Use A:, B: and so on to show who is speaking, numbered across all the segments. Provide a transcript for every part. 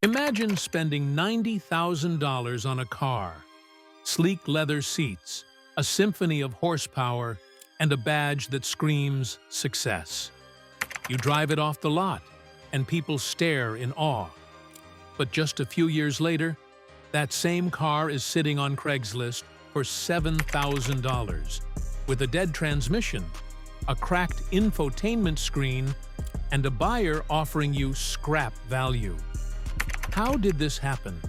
A: Imagine spending $90,000 on a car, sleek leather seats, a symphony of horsepower, and a badge that screams success. You drive it off the lot, and people stare in awe. But just a few years later, that same car is sitting on Craigslist for $7,000, with a dead transmission, a cracked infotainment screen, and a buyer offering you scrap value. How did this happen?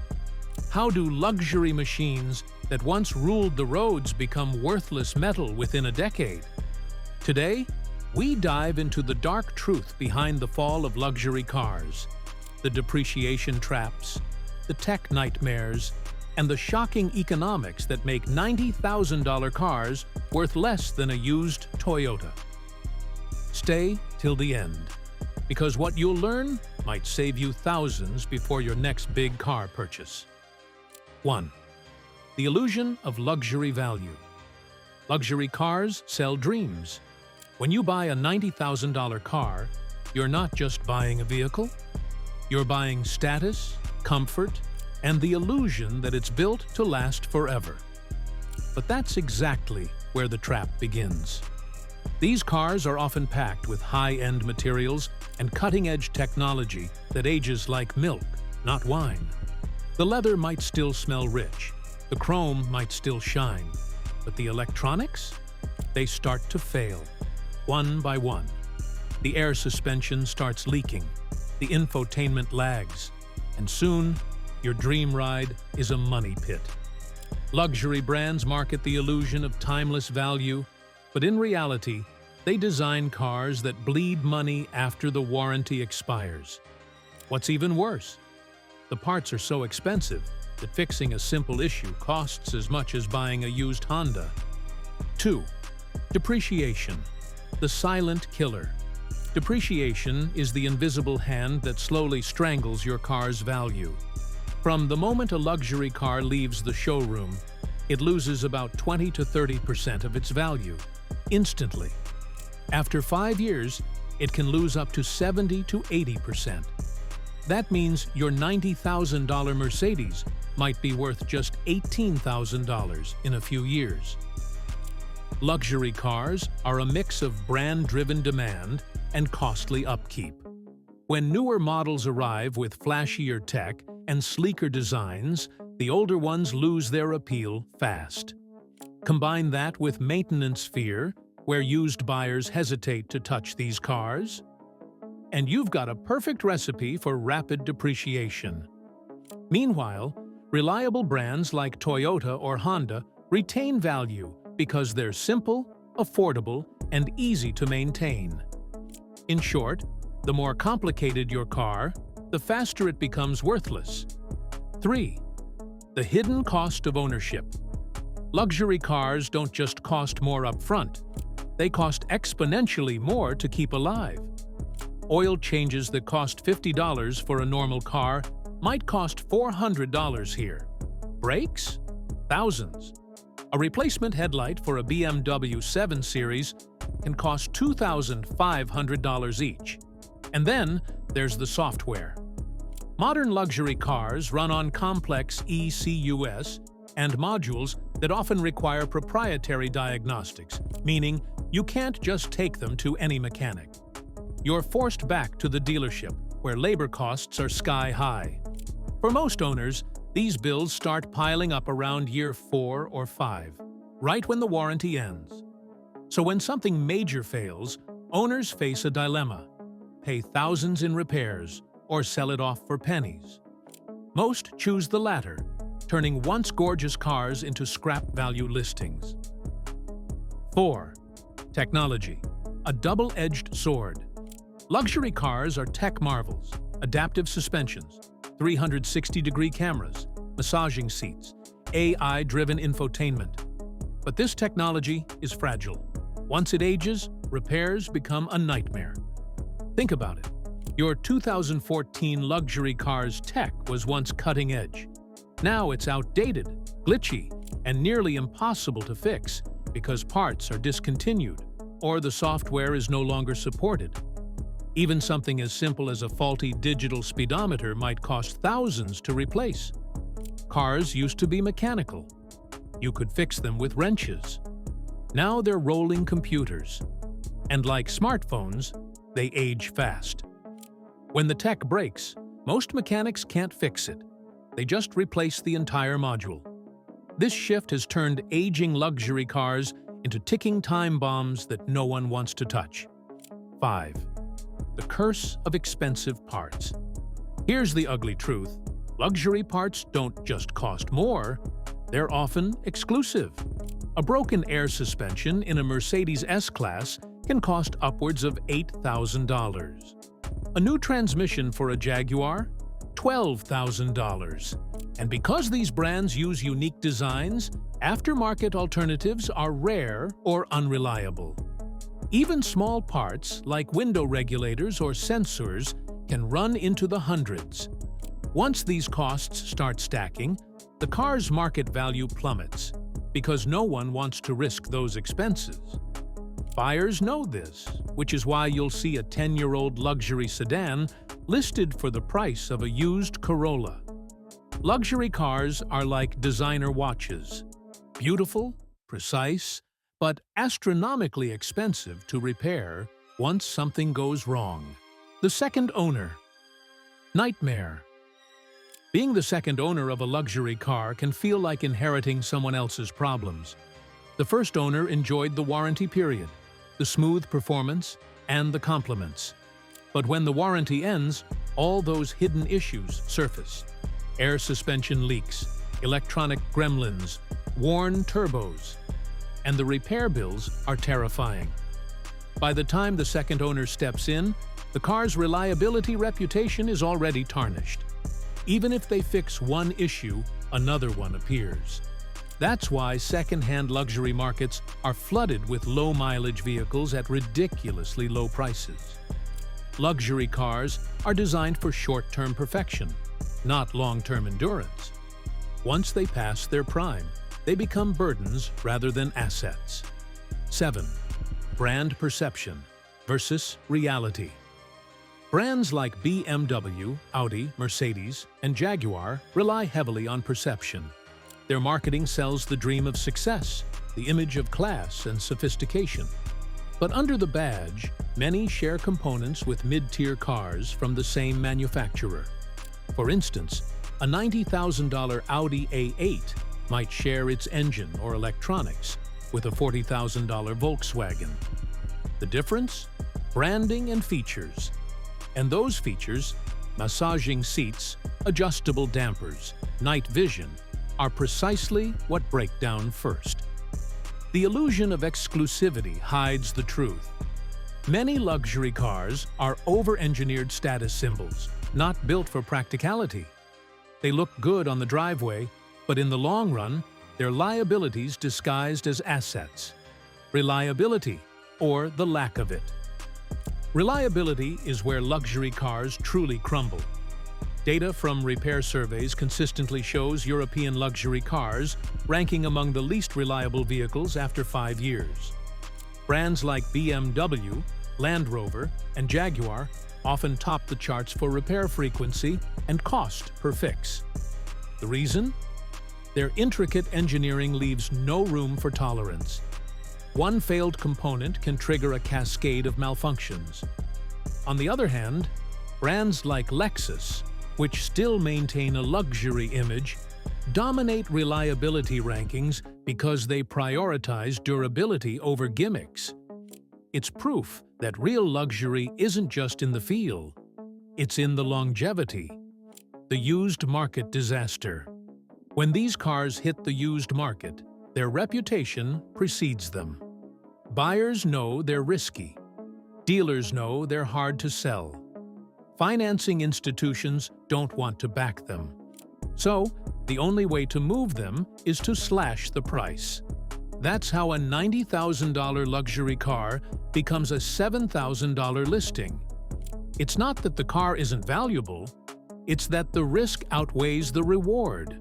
A: How do luxury machines that once ruled the roads become worthless metal within a decade? Today, we dive into the dark truth behind the fall of luxury cars, the depreciation traps, the tech nightmares, and the shocking economics that make $90,000 cars worth less than a used Toyota. Stay till the end, because what you'll learn might save you thousands before your next big car purchase. 1. The illusion of luxury value. Luxury cars sell dreams. When you buy a $90,000 car, you're not just buying a vehicle, you're buying status, comfort, and the illusion that it's built to last forever. But that's exactly where the trap begins. These cars are often packed with high-end materials and cutting-edge technology that ages like milk, not wine. The leather might still smell rich, the chrome might still shine, but the electronics? They start to fail, one by one. The air suspension starts leaking, the infotainment lags, and soon, your dream ride is a money pit. Luxury brands market the illusion of timeless value, but in reality, they design cars that bleed money after the warranty expires. What's even worse? The parts are so expensive that fixing a simple issue costs as much as buying a used Honda. 2. Depreciation, the silent killer. Depreciation is the invisible hand that slowly strangles your car's value. From the moment a luxury car leaves the showroom, it loses about 20 to 30% of its value, instantly. After 5 years, it can lose up to 70 to 80%. That means your $90,000 Mercedes might be worth just $18,000 in a few years. Luxury cars are a mix of brand-driven demand and costly upkeep. When newer models arrive with flashier tech and sleeker designs, the older ones lose their appeal fast. Combine that with maintenance fear, where used buyers hesitate to touch these cars, and you've got a perfect recipe for rapid depreciation. Meanwhile, reliable brands like Toyota or Honda retain value because they're simple, affordable, and easy to maintain. In short, the more complicated your car, the faster it becomes worthless. 3. The hidden cost of ownership. Luxury cars don't just cost more upfront, they cost exponentially more to keep alive. Oil changes that cost $50 for a normal car might cost $400 here. Brakes? Thousands. A replacement headlight for a BMW 7 Series can cost $2,500 each. And then there's the software. Modern luxury cars run on complex ECUs and modules that often require proprietary diagnostics, meaning you can't just take them to any mechanic. You're forced back to the dealership, where labor costs are sky-high. For most owners, these bills start piling up around year 4 or 5, right when the warranty ends. So when something major fails, owners face a dilemma: pay thousands in repairs or sell it off for pennies. Most choose the latter, turning once gorgeous cars into scrap value listings. 4. Technology, a double-edged sword. Luxury cars are tech marvels: adaptive suspensions, 360-degree cameras, massaging seats, AI-driven infotainment. But this technology is fragile. Once it ages, repairs become a nightmare. Think about it. Your 2014 luxury car's tech was once cutting edge. Now it's outdated, glitchy, and nearly impossible to fix because parts are discontinued or the software is no longer supported. Even something as simple as a faulty digital speedometer might cost thousands to replace. Cars used to be mechanical. You could fix them with wrenches. Now they're rolling computers. And like smartphones, they age fast. When the tech breaks, most mechanics can't fix it. They just replace the entire module. This shift has turned aging luxury cars into ticking time bombs that no one wants to touch. 5. The curse of expensive parts. Here's the ugly truth. Luxury parts don't just cost more, they're often exclusive. A broken air suspension in a Mercedes S-Class can cost upwards of $8,000. A new transmission for a Jaguar? $12,000. And because these brands use unique designs, aftermarket alternatives are rare or unreliable. Even small parts, like window regulators or sensors, can run into the hundreds. Once these costs start stacking, the car's market value plummets, because no one wants to risk those expenses. Buyers know this, which is why you'll see a 10-year-old luxury sedan listed for the price of a used Corolla. Luxury cars are like designer watches. Beautiful, precise, but astronomically expensive to repair once something goes wrong. The second owner. Nightmare. Being the second owner of a luxury car can feel like inheriting someone else's problems. The first owner enjoyed the warranty period, the smooth performance, and the compliments. But when the warranty ends, all those hidden issues surface. Air suspension leaks, electronic gremlins, worn turbos, and the repair bills are terrifying. By the time the second owner steps in, the car's reliability reputation is already tarnished. Even if they fix one issue, another one appears. That's why second-hand luxury markets are flooded with low-mileage vehicles at ridiculously low prices. Luxury cars are designed for short-term perfection, not long-term endurance. Once they pass their prime, they become burdens rather than assets. 7. Brand perception versus reality. Brands like BMW, Audi, Mercedes, and Jaguar rely heavily on perception. Their marketing sells the dream of success, the image of class and sophistication. But under the badge, many share components with mid-tier cars from the same manufacturer. For instance, a $90,000 Audi A8 might share its engine or electronics with a $40,000 Volkswagen. The difference? Branding and features. And those features, massaging seats, adjustable dampers, night vision, are precisely what break down first. The illusion of exclusivity hides the truth. Many luxury cars are over-engineered status symbols, not built for practicality. They look good on the driveway, but in the long run, they're liabilities disguised as assets. Reliability, or the lack of it. Reliability is where luxury cars truly crumble. Data from repair surveys consistently shows European luxury cars ranking among the least reliable vehicles after 5 years. Brands like BMW, Land Rover, and Jaguar often top the charts for repair frequency and cost per fix. The reason? Their intricate engineering leaves no room for tolerance. One failed component can trigger a cascade of malfunctions. On the other hand, brands like Lexus, which still maintain a luxury image, dominate reliability rankings because they prioritize durability over gimmicks. It's proof that real luxury isn't just in the feel, it's in the longevity. The used market disaster. When these cars hit the used market, their reputation precedes them. Buyers know they're risky. Dealers know they're hard to sell. Financing institutions don't want to back them. So, the only way to move them is to slash the price. That's how a $90,000 luxury car becomes a $7,000 listing. It's not that the car isn't valuable, it's that the risk outweighs the reward.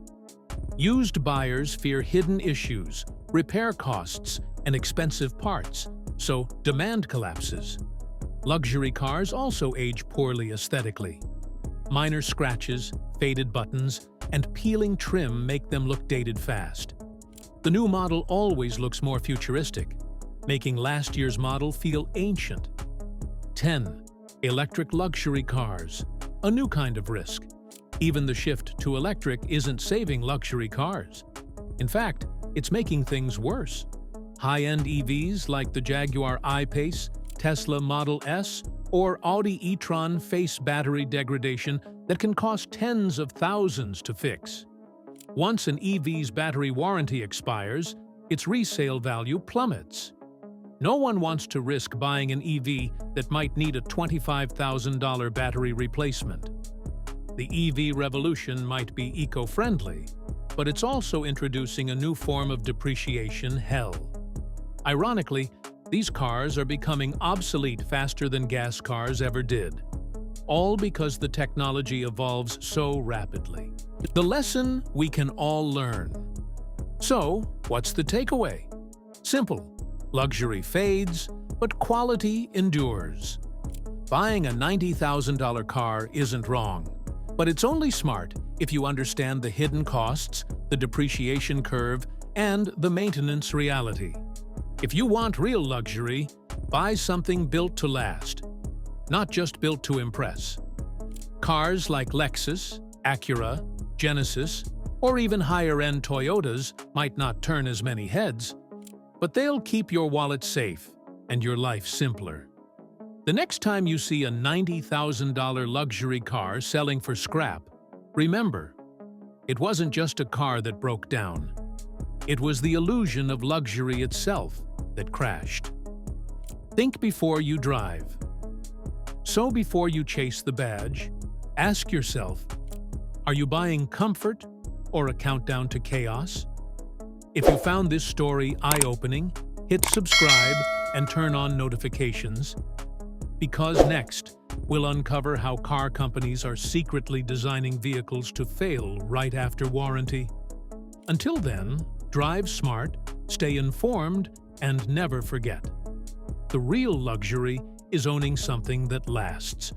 A: Used buyers fear hidden issues, repair costs, and expensive parts, so demand collapses. Luxury cars also age poorly aesthetically. Minor scratches, faded buttons, and peeling trim make them look dated fast. The new model always looks more futuristic, making last year's model feel ancient. 10. Electric luxury cars. A new kind of risk. Even the shift to electric isn't saving luxury cars. In fact, it's making things worse. High-end EVs like the Jaguar I-Pace, Tesla Model S, or Audi e-tron face battery degradation that can cost tens of thousands to fix. Once an EV's battery warranty expires, its resale value plummets. No one wants to risk buying an EV that might need a $25,000 battery replacement. The EV revolution might be eco-friendly, but it's also introducing a new form of depreciation hell. Ironically, these cars are becoming obsolete faster than gas cars ever did, all because the technology evolves so rapidly. The lesson we can all learn. So, what's the takeaway? Simple. Luxury fades, but quality endures. Buying a $90,000 car isn't wrong, but it's only smart if you understand the hidden costs, the depreciation curve, and the maintenance reality. If you want real luxury, buy something built to last, not just built to impress. Cars like Lexus, Acura, Genesis, or even higher-end Toyotas might not turn as many heads, but they'll keep your wallet safe and your life simpler. The next time you see a $90,000 luxury car selling for scrap, remember, it wasn't just a car that broke down. It was the illusion of luxury itself that crashed. Think before you drive. So before you chase the badge, ask yourself, are you buying comfort or a countdown to chaos? If you found this story eye-opening, hit subscribe and turn on notifications, because next, we'll uncover how car companies are secretly designing vehicles to fail right after warranty. Until then, drive smart, stay informed, and never forget. The real luxury is owning something that lasts.